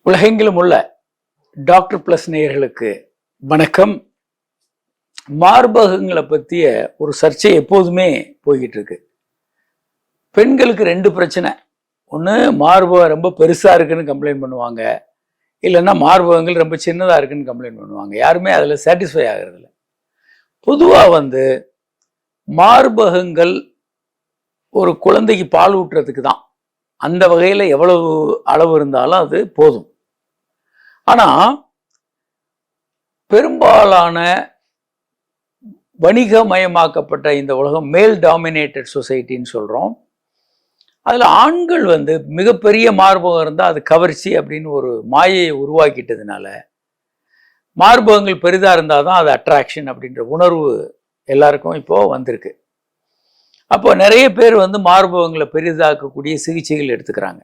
உலகெங்கிலும் உள்ள doctor plus நேயர்களுக்கு வணக்கம். மார்பகங்களை பற்றிய ஒரு சர்ச்சை எப்போதுமே போய்கிட்டு இருக்கு. பெண்களுக்கு ரெண்டு பிரச்சனை. ஒன்று, மார்பகம் ரொம்ப பெருசாக இருக்குன்னு கம்ப்ளைண்ட் பண்ணுவாங்க, இல்லைன்னா மார்பகங்கள் ரொம்ப சின்னதாக இருக்குன்னு கம்ப்ளைண்ட் பண்ணுவாங்க. யாருமே அதில் சாட்டிஸ்ஃபை ஆகிறதில்ல. பொதுவாக மார்பகங்கள் ஒரு குழந்தைக்கு பால் ஊட்டுறதுக்கு தான். அந்த வகையில் எவ்வளவு அளவு இருந்தாலும் அது போதும். ஆனால் பெரும்பாலான வணிகமயமாக்கப்பட்ட இந்த உலகம் மேல் டாமினேட்டட் சொசைட்டின்னு சொல்கிறோம். அதில் ஆண்கள் மிகப்பெரிய மார்பகம் இருந்தால் அது கவர்ச்சி அப்படின்னு ஒரு மாயையை உருவாக்கிட்டதுனால மார்பகங்கள் பெரிதாக இருந்தால் தான் அது அட்ராக்ஷன் அப்படின்ற உணர்வு எல்லாருக்கும் இப்போது வந்திருக்கு. அப்போ நிறைய பேர் மார்பகங்களை பெரிதாக்கக்கூடிய சிகிச்சைகள் எடுத்துக்கிறாங்க.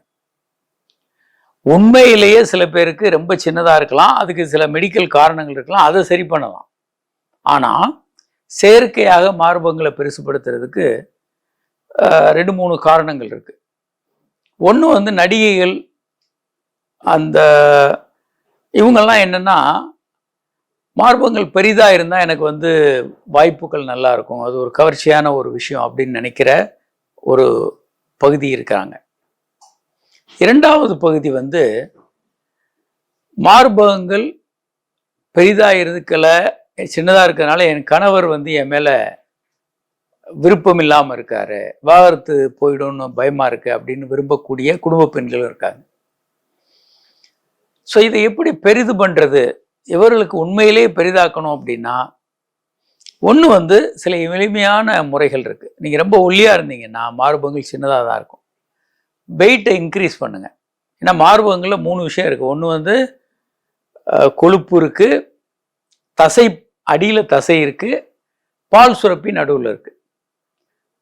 உண்மையிலேயே சில பேருக்கு ரொம்ப சின்னதாக இருக்கலாம், அதுக்கு சில மெடிக்கல் காரணங்கள் இருக்கலாம், அதை சரி பண்ணலாம். ஆனால் செயற்கையாக மார்பகங்களை பெருசுபடுத்துறதுக்கு 2-3 காரணங்கள் இருக்கு. ஒன்று நடிகைகள், அந்த இவங்கெல்லாம் என்னென்னா, மார்பகங்கள் பெரிதாக இருந்தால் எனக்கு வாய்ப்புகள் நல்லா இருக்கும், அது ஒரு கவர்ச்சியான ஒரு விஷயம் அப்படின்னு நினைக்கிற ஒரு பகுதி இருக்கிறாங்க. இரண்டாவது பகுதி மார்பகங்கள் பெரிதாக இருக்கல, சின்னதாக இருக்கிறதுனால என் கணவர் என் மேலே விருப்பம் இல்லாமல் இருக்காரு, விவாகரத்து போயிடும்னு பயமாக இருக்கு அப்படின்னு விரும்பக்கூடிய குடும்ப பெண்களும் இருக்காங்க. ஸோ இதை எப்படி பெரிது பண்ணுறது, இவர்களுக்கு உண்மையிலே பெரிதாக்கணும் அப்படின்னா, ஒன்று சில எளிமையான முறைகள் இருக்குது. நீங்கள் ரொம்ப ஒல்லியாக இருந்தீங்கன்னா மார்பகங்கள் சின்னதாக தான் இருக்கும். வெயிட்டை இன்க்ரீஸ் பண்ணுங்க. ஏன்னா மார்பகங்களில் 3 விஷயம் இருக்குது. ஒன்று கொழுப்பு இருக்குது, தசை அடியில் தசை இருக்குது, பால் சுரப்பி நடுவில் இருக்குது.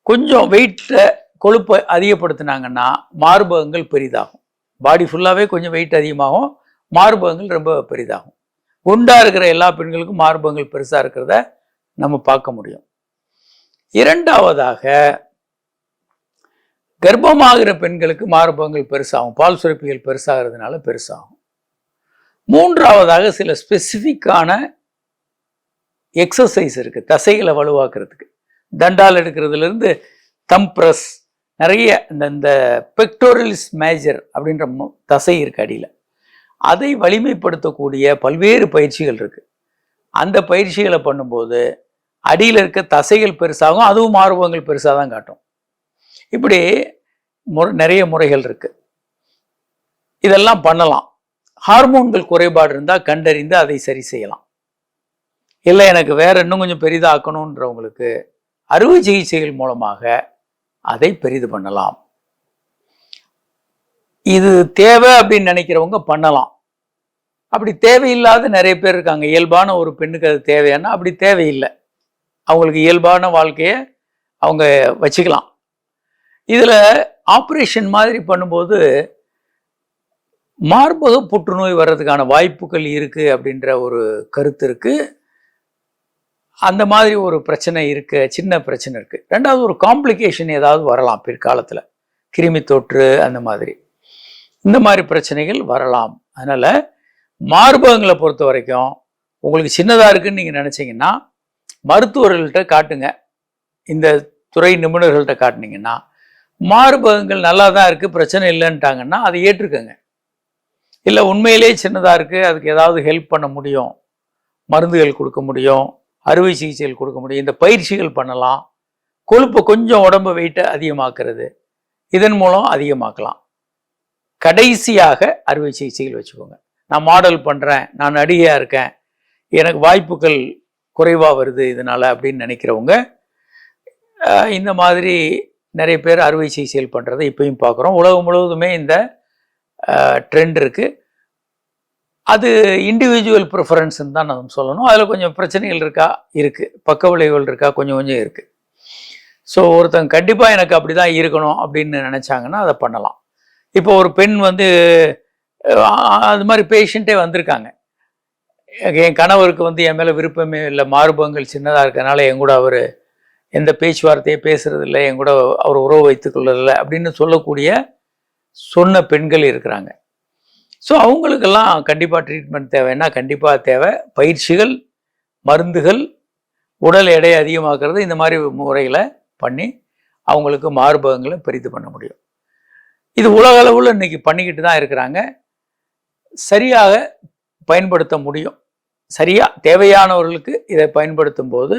கொஞ்சம் வெயிட்டை கொழுப்பை அதிகப்படுத்தினாங்கன்னா மார்பகங்கள் பெரிதாகும். பாடி ஃபுல்லாகவே கொஞ்சம் வெயிட் அதிகமாகும், மார்பகங்கள் ரொம்ப பெரிதாகும். குண்டாக இருக்கிற எல்லா பெண்களுக்கும் மார்பகங்கள் பெருசாக இருக்கிறத நம்ம பார்க்க முடியும். இரண்டாவதாக, கர்ப்பமாகிற பெண்களுக்கு மார்பகங்கள் பெருசாகும், பால் சுரப்பிகள் பெருசாகிறதுனால பெருசாகும். மூன்றாவதாக, சில ஸ்பெசிஃபிக்கான எக்ஸசைஸ் இருக்குது தசைகளை வலுவாக்குறதுக்கு. தண்டால் எடுக்கிறதுலேருந்து தம்ப்ரஸ், நிறைய இந்த பெக்டோரலிஸ் மேஜர் அப்படின்ற தசை இருக்குது அடியில், அதை வலிமைப்படுத்தக்கூடிய பல்வேறு பயிற்சிகள் இருக்குது. அந்த பயிற்சிகளை பண்ணும்போது அடியில் இருக்க தசைகள் பெருசாகும், அதுவும் மார்பகங்கள் பெருசாக தான் காட்டும். இப்படி நிறைய முறைகள் இருக்குது. இதெல்லாம் பண்ணலாம். ஹார்மோன்கள் குறைபாடு இருந்தால் கண்டறிந்து அதை சரி செய்யலாம். இல்லை எனக்கு வேற இன்னும் கொஞ்சம் பெரிதாக்கணுன்றவங்களுக்கு அறுவை சிகிச்சைகள் மூலமாக அதை பெரிது பண்ணலாம். இது தேவை அப்படின்னு நினைக்கிறவங்க பண்ணலாம். அப்படி தேவையில்லாத நிறைய பேர் இருக்காங்க. இயல்பான ஒரு பெண்ணுக்கு அது தேவையானா அப்படி தேவையில்லை, அவங்களுக்கு இயல்பான வாழ்க்கையை அவங்க வச்சுக்கலாம். இதில் ஆப்ரேஷன் மாதிரி பண்ணும்போது மார்பக புற்றுநோய் வர்றதுக்கான வாய்ப்புகள் இருக்குது அப்படின்ற ஒரு கருத்து இருக்குது. அந்த மாதிரி ஒரு பிரச்சனை இருக்குது, சின்ன பிரச்சனை இருக்குது. ரெண்டாவது, ஒரு காம்ப்ளிகேஷன் ஏதாவது வரலாம் பிற்காலத்தில், கிருமி தொற்று அந்த மாதிரி, இந்த மாதிரி பிரச்சனைகள் வரலாம். அதனால் மார்பகங்களை பொறுத்த வரைக்கும் உங்களுக்கு சின்னதாக இருக்குன்னு நீங்கள் நினச்சிங்கன்னா மருத்துவர்கள்ட்ட காட்டுங்க, இந்த துறை நிபுணர்கள்ட்ட காட்டினீங்கன்னா மார்பகங்கள் நல்லா தான் இருக்குது, பிரச்சனை இல்லைன்ட்டாங்கன்னா அதை ஏற்றுக்கங்க. இல்லை உண்மையிலே சின்னதாக இருக்குது, அதுக்கு ஏதாவது ஹெல்ப் பண்ண முடியும், மருந்துகள் கொடுக்க முடியும், அறுவை சிகிச்சைகள் கொடுக்க முடியும், இந்த பயிற்சிகள் பண்ணலாம். கொழுப்பை கொஞ்சம் உடம்பு வெயிட்டை அதிகமாக்குறது, இதன் மூலம் அதிகமாக்கலாம். கடைசியாக அறுவை சிகிச்சைகள் வச்சுக்கோங்க. நான் மாடல் பண்ணுறேன், நான் நடிகையாக இருக்கேன், எனக்கு வாய்ப்புகள் குறைவாக வருது இதனால் அப்படின்னு நினைக்கிறவங்க இந்த மாதிரி நிறைய பேர் அறுவை சிகிச்சைகள் பண்ணுறதை இப்பயும் பார்க்குறோம். உலகம் முழுவதுமே இந்த ட்ரெண்ட் இருக்குது. அது இண்டிவிஜுவல் ப்ரிஃபரன்ஸ்ன்னு தான் நம்ம சொல்லணும். அதில் கொஞ்சம் பிரச்சனைகள் இருக்குது, பக்க விளைவுகள் கொஞ்சம் இருக்குது. ஸோ ஒருத்தங்க கண்டிப்பாக எனக்கு அப்படி தான் இருக்கணும் அப்படின்னு நினச்சாங்கன்னா அதை பண்ணலாம். இப்போ ஒரு பெண் அது மாதிரி பேஷண்ட்டே வந்திருக்காங்க. என் கணவருக்கு என் மேலே விருப்பமே இல்லை, மார்பகங்கள் சின்னதாக இருக்கிறதுனால என் கூட அவர் எந்த பேச்சுவார்த்தையை பேசுறதில்லை, என் கூட அவர் உறவு வைத்துக் கொள்ளதில்லை அப்படின்னு சொன்ன பெண்கள் இருக்கிறாங்க. ஸோ அவங்களுக்கெல்லாம் கண்டிப்பாக ட்ரீட்மெண்ட் தேவைன்னா கண்டிப்பாக தேவை. பயிற்சிகள், மருந்துகள், உடல் எடை அதிகமாக்குறது, இந்த மாதிரி முறைகளை பண்ணி அவங்களுக்கு மார்பகங்களை பெரிது பண்ண முடியும். இது உலக அளவில் இன்னைக்கு பண்ணிக்கிட்டு தான் இருக்கிறாங்க. சரியாக பயன்படுத்த முடியும். சரியா தேவையானவர்களுக்கு இதை பயன்படுத்தும் போது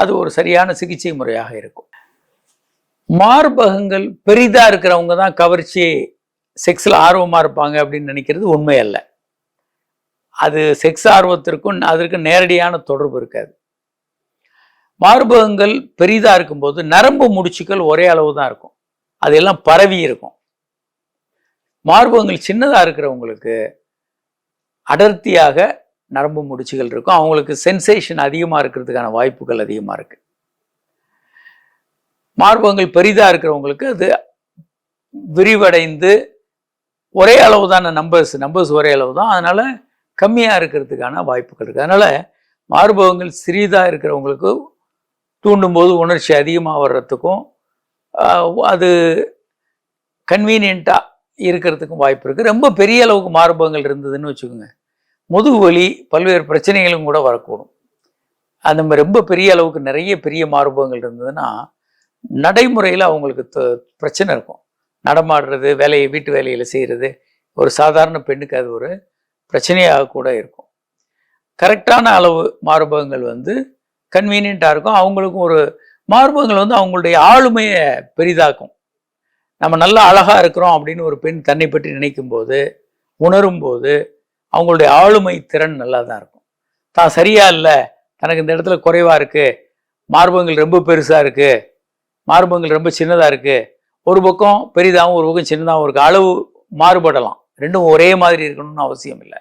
அது ஒரு சரியான சிகிச்சை முறையாக இருக்கும். மார்பகங்கள் பெரிதா இருக்கிறவங்க தான் கவர்ச்சி, செக்ஸில் ஆர்வமாக இருப்பாங்க அப்படின்னு நினைக்கிறது உண்மை அல்ல. அது செக்ஸ் ஆர்வத்திற்கும் அதற்கு நேரடியான தொடர்பு இருக்காது. மார்பகங்கள் பெரிதா இருக்கும்போது நரம்பு முடிச்சுக்கள் ஒரே அளவு தான் இருக்கும், அதெல்லாம் பரவி இருக்கும். மார்பகங்கள் சின்னதாக இருக்கிறவங்களுக்கு அடர்த்தியாக நரம்பு முடிச்சுகள் இருக்கும், அவங்களுக்கு சென்சேஷன் அதிகமாக இருக்கிறதுக்கான வாய்ப்புகள் அதிகமாக இருக்கு. மார்பகங்கள் பெரிதாக இருக்கிறவங்களுக்கு அது விரிவடைந்து ஒரே அளவு தான் நம்பர்ஸ் ஒரே அளவு தான், அதனால கம்மியாக இருக்கிறதுக்கான வாய்ப்புகள் இருக்குது. அதனால மார்பகங்கள் சிறிதாக இருக்கிறவங்களுக்கு தூண்டும் போது உணர்ச்சி அதிகமாக வர்றதுக்கும் அது கன்வீனியண்ட்டாக இருக்கிறதுக்கும் வாய்ப்பு இருக்குது. ரொம்ப பெரிய அளவுக்கு மார்பகங்கள் இருந்ததுன்னு வச்சுக்கோங்க, முதுகு வலி, பல்வேறு பிரச்சனைகளும் கூட வரக்கூடும். அந்த மாதிரி ரொம்ப பெரிய அளவுக்கு நிறைய பெரிய மார்பகங்கள் இருந்ததுன்னா நடைமுறையில் அவங்களுக்கு பிரச்சனை இருக்கும். நடமாடுறது, வீட்டு வேலையில் செய்கிறது ஒரு சாதாரண பெண்ணுக்கு அது ஒரு பிரச்சனையாக கூட இருக்கும். கரெக்டான அளவு மார்பகங்கள் கன்வீனியண்ட்டாக இருக்கும். அவங்களுக்கும் ஒரு மார்பகங்கள் அவங்களுடைய ஆளுமையை பெரிதாக்கும். நம்ம நல்லா அழகாக இருக்கிறோம் அப்படின்னு ஒரு பெண் தன்னை பற்றி நினைக்கும் போது, உணரும் போது அவங்களுடைய ஆளுமை திறன் நல்லா தான் இருக்கும். தான் சரியா இல்லை, தனக்கு இந்த இடத்துல குறைவாக இருக்குது, மார்பகங்கள் ரொம்ப பெருசாக இருக்குது, மார்பகங்கள் ரொம்ப சின்னதாக இருக்குது, ஒரு பக்கம் பெரிதாகவும் ஒரு பக்கம் சின்னதாகவும் இருக்குது, அளவு மாறுபடலாம், ரெண்டும் ஒரே மாதிரி இருக்கணும்னு அவசியம் இல்லை.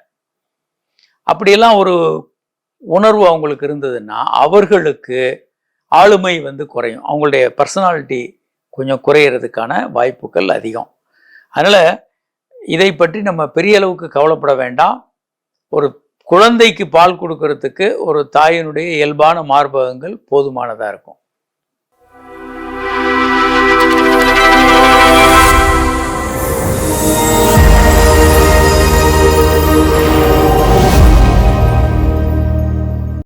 அப்படியெல்லாம் ஒரு உணர்வு அவங்களுக்கு இருந்ததுன்னா அவர்களுக்கு ஆளுமை குறையும், அவங்களுடைய பர்சனாலிட்டி கொஞ்சம் குறையிறதுக்கான வாய்ப்புகள் அதிகம். அதனால் இதை பற்றி நம்ம பெரிய அளவுக்கு கவலைப்பட வேண்டாம். ஒரு குழந்தைக்கு பால் கொடுக்கறதுக்கு ஒரு தாயினுடைய இயல்பான மார்பகங்கள் போதுமானதாக இருக்கும்.